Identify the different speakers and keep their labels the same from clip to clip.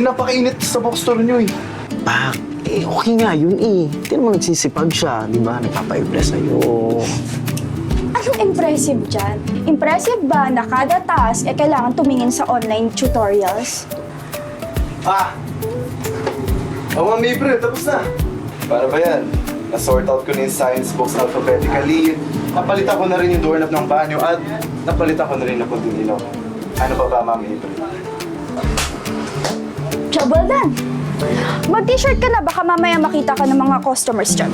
Speaker 1: napakainit sa bookstore nyo eh.
Speaker 2: Pak, okay nga yun eh. Hindi naman nagsisipag siya, di ba? Nagpapa-impress sa'yo.
Speaker 3: Anong impressive dyan? Impressive ba na kada task kailangan tumingin sa online tutorials?
Speaker 1: Oo nga, April, tapos na. Para ba yan? Na-sort out ko na yung science books alphabetically. Napalitan ko na rin yung doorknob ng banyo at napalitan ko na rin ng kunting ilaw. Ano pa ba, Ma'am April?
Speaker 3: Trouble then. Mag-t-shirt ka na, baka mamaya makita ka ng mga customers dyan.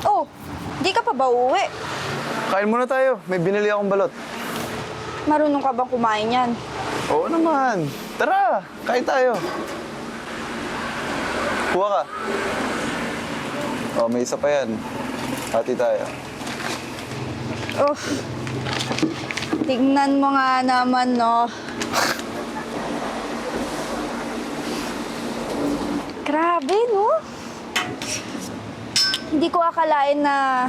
Speaker 3: Oh, di ka pa ba uuwi?
Speaker 1: Kain muna tayo. May binili akong balot.
Speaker 3: Marunong ka bang kumain yan?
Speaker 1: Oo naman. Tara, kain tayo. Kuha ka. Oh, may isa pa yan. Hati tayo.
Speaker 3: Oh, tignan mo nga naman, no? Grabe, no? Hindi ko akalain na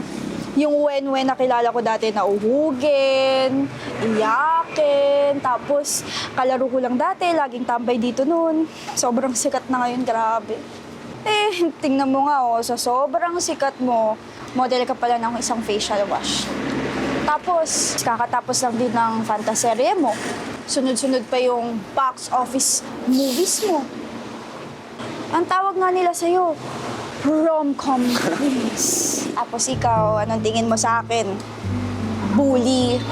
Speaker 3: yung wen-wen na kilala ko dati na uhugin, iyakin, tapos kalaro ko lang dati, laging tambay dito noon. Sobrang sikat na ngayon, grabe. Eh, tingnan mo nga, oh, sa sobrang sikat mo, model ka pala ng isang facial wash. Tapos, kakatapos lang din ng fantaserye mo. Sunod-sunod pa yung box office movies mo. Ang tawag nga nila sa'yo, rom-com queens. Tapos ikaw, anong tingin mo sa akin? Bully.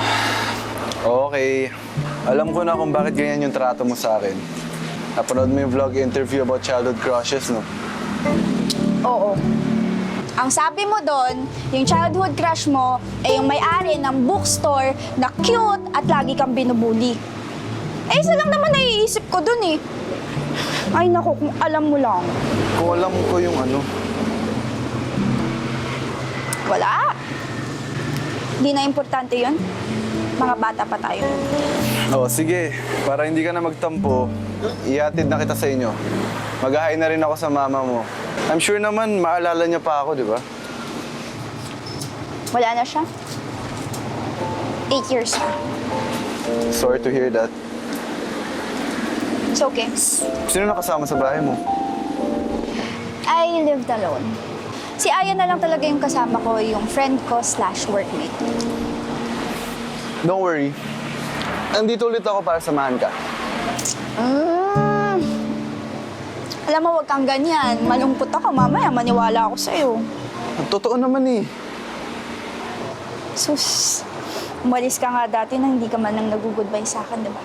Speaker 1: Okay. Alam ko na kung bakit ganyan yung trato mo sa akin. Napanood mo yung vlog interview about childhood crushes, no?
Speaker 3: Oo. Ang sabi mo doon, yung childhood crush mo ay yung may-ari ng bookstore na cute at lagi kang binubuli. Eh, isa lang naman naiisip ko doon eh. Ay naku, kung alam mo lang.
Speaker 1: Kung alam ko yung ano.
Speaker 3: Wala. Hindi na importante yun. Mga bata pa tayo.
Speaker 1: Oh, sige. Para hindi ka na magtampo, ihatid na kita sa inyo. Mag-hi na rin ako sa mama mo. I'm sure naman maalala niya pa ako, di ba?
Speaker 3: Wala na siya. 8 years na.
Speaker 1: Sorry to hear that.
Speaker 3: It's okay.
Speaker 1: Sino nakasama sa bahay mo?
Speaker 3: I lived alone. Si Aya na lang talaga yung kasama ko, yung friend ko / workmate.
Speaker 1: Don't worry. Nandito ulit ako para samahan ka.
Speaker 3: Alam mo, wag kang ganyan. Malungkot ako. Mamaya, maniwala ako sa'yo.
Speaker 1: Totoo naman eh.
Speaker 3: Sus, umalis ka nga dati na hindi ka man lang nag-goodbye sa akin, di ba?